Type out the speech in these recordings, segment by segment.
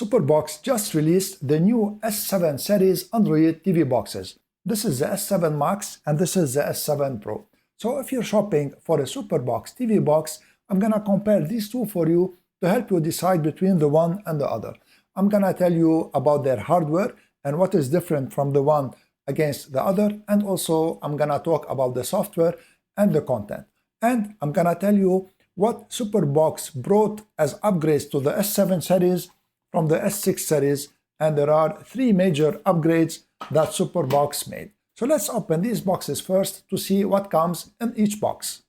SuperBox just released the new S7 series Android TV boxes. This is the S7 Max and this is the S7 Pro. So if you're shopping for a SuperBox TV box, I'm gonna compare these two for you to help you decide between the one and the other. I'm gonna tell you about their hardware and what is different from the one against the other, and also I'm gonna talk about the software and the content. And I'm gonna tell you what SuperBox brought as upgrades to the S7 series from the S6 series, and there are three major upgrades that SuperBox made. So let's open these boxes first to see what comes in each box.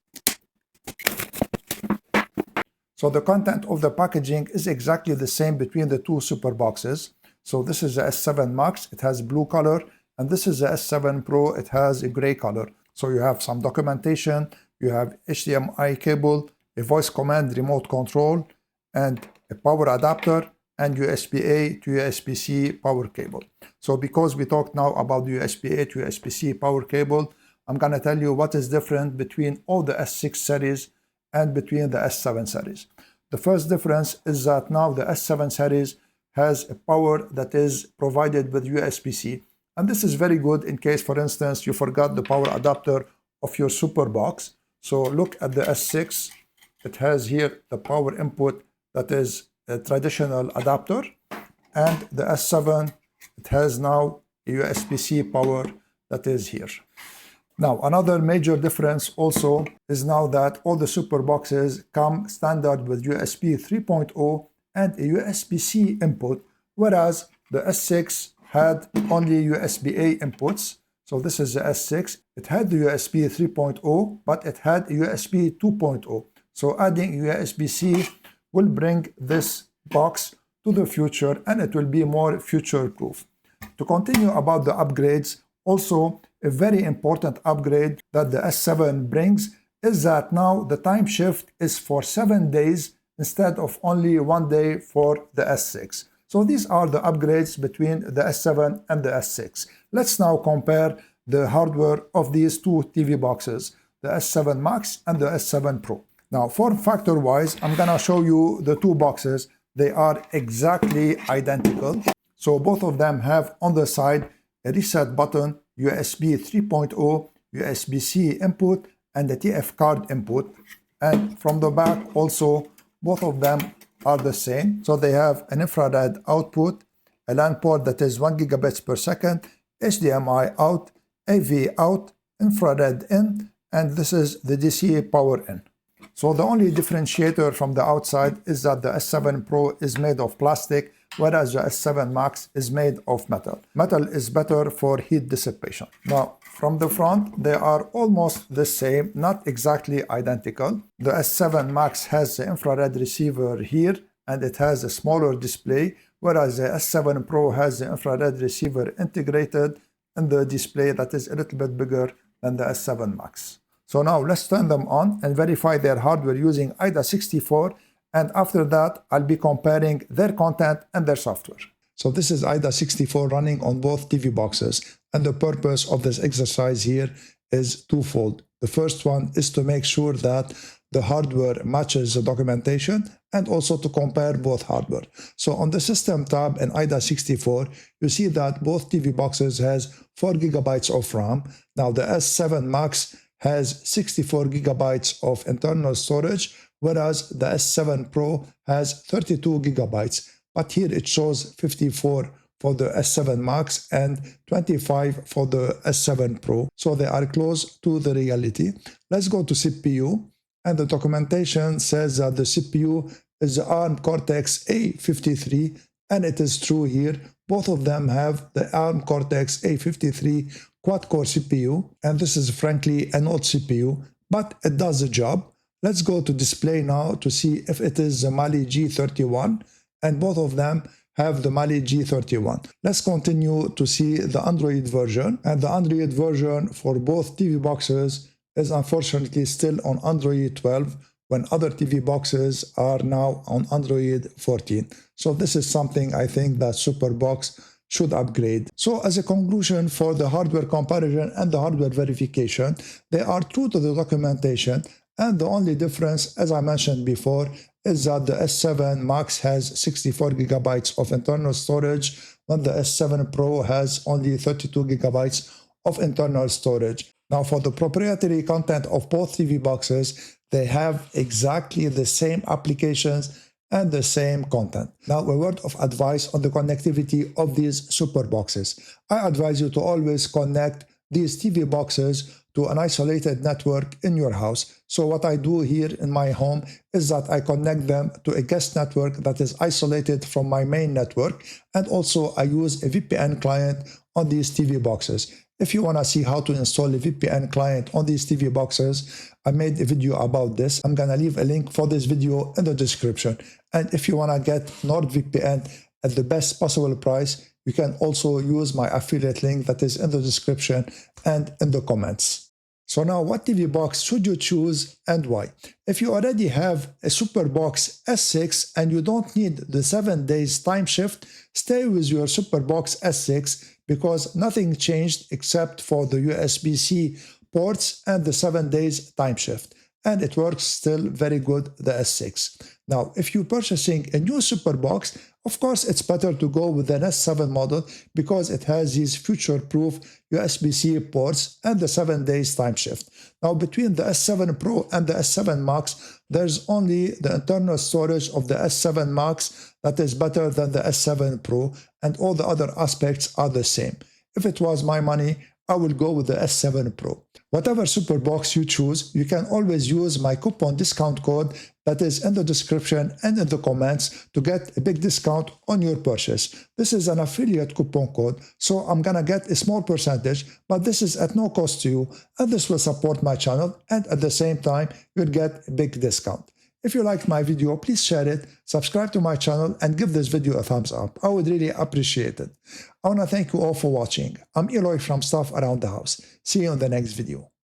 So the content of the packaging is exactly the same between the two SuperBoxes. So this is the S7 Max, it has blue color, and this is the S7 Pro, it has a gray color. So you have some documentation, you have HDMI cable, a voice command remote control, and a power adapter, and USB-A to USB-C power cable. So because we talked now about the USB-A to USB-C power cable, I'm gonna tell you what is different between all the S6 series and between the S7 series. The first difference is that now the S7 series has a power that is provided with USB-C. And this is very good in case, for instance, you forgot the power adapter of your SuperBox. So look at the S6, it has here the power input that is a traditional adapter, and the S7, it has now a USB-C power that is here. Now, another major difference also is now that all the SuperBoxes come standard with USB 3.0 and a USB-C input, whereas the S6 had only USB-A inputs. So this is the S6. It had the USB 3.0, but it had a USB 2.0. So adding USB-C will bring this box to the future, and it will be more future-proof. To continue about the upgrades, also a very important upgrade that the S7 brings is that now the time shift is for 7 days instead of only 1 day for the S6. So these are the upgrades between the S7 and the S6. Let's now compare the hardware of these two TV boxes, the S7 Max and the S7 Pro. Now, form factor wise, I'm gonna show you the two boxes. They are exactly identical. So both of them have on the side a reset button, USB 3.0, USB-C input, and the TF card input. And from the back also, both of them are the same. So they have an infrared output, a LAN port that is 1 gigabits per second, HDMI out, AV out, infrared in, and this is the DC power in. So the only differentiator from the outside is that the S7 Pro is made of plastic, whereas the S7 Max is made of metal. Metal is better for heat dissipation. Now, from the front, they are almost the same, not exactly identical. The S7 Max has the infrared receiver here, and it has a smaller display, whereas the S7 Pro has the infrared receiver integrated in the display that is a little bit bigger than the S7 Max. So now let's turn them on and verify their hardware using AIDA64, and after that I'll be comparing their content and their software. So this is AIDA64 running on both TV boxes, and the purpose of this exercise here is twofold. The first one is to make sure that the hardware matches the documentation, and also to compare both hardware. So on the System tab in AIDA64, you see that both TV boxes has 4 gigabytes of RAM. Now the S7 Max has 64 gigabytes of internal storage, whereas the S7 Pro has 32 gigabytes. But here it shows 54 for the S7 Max and 25 for the S7 Pro. So they are close to the reality. Let's go to CPU, and the documentation says that the CPU is the ARM Cortex A53, and it is true here. Both of them have the ARM Cortex A53 quad-core CPU, and this is frankly an old CPU, but it does the job. Let's go to display now to see if it is the Mali G31, and both of them have the Mali G31. Let's continue to see the Android version, and the Android version for both TV boxes is unfortunately still on Android 12, when other TV boxes are now on Android 14. So this is something I think that SuperBox should upgrade. So as a conclusion for the hardware comparison and the hardware verification, they are true to the documentation, and the only difference, as I mentioned before, is that the S7 Max has 64 gigabytes of internal storage, when the S7 Pro has only 32 gigabytes of internal storage. Now, for the proprietary content of both TV boxes, they have exactly the same applications and the same content. Now, a word of advice on the connectivity of these super boxes. I advise you to always connect these TV boxes to an isolated network in your house. So what I do here in my home is that I connect them to a guest network that is isolated from my main network, and also I use a VPN client on these TV boxes. If you want to see how to install a VPN client on these TV boxes, I made a video about this. I'm going to leave a link for this video in the description. And if you want to get NordVPN at the best possible price, you can also use my affiliate link that is in the description and in the comments. So now, what TV box should you choose and why? If you already have a SuperBox S6 and you don't need the 7 days time shift, stay with your SuperBox S6 because nothing changed except for the USB-C ports and the 7 days time shift. And it works still very good, the S6. Now, if you're purchasing a new SuperBox, of course, it's better to go with an S7 model because it has these future-proof USB-C ports and the 7 days time shift. Now, between the S7 Pro and the S7 Max, there's only the internal storage of the S7 Max that is better than the S7 Pro, and all the other aspects are the same. If it was my money, I will go with the S7 Pro. Whatever SuperBox you choose, you can always use my coupon discount code that is in the description and in the comments to get a big discount on your purchase. This is an affiliate coupon code, so I'm gonna get a small percentage, but this is at no cost to you, and this will support my channel, and at the same time, you'll get a big discount. If you liked my video, please share it, subscribe to my channel, and give this video a thumbs up. I would really appreciate it. I want to thank you all for watching. I'm Eloy from Stuff Around the House. See you in the next video.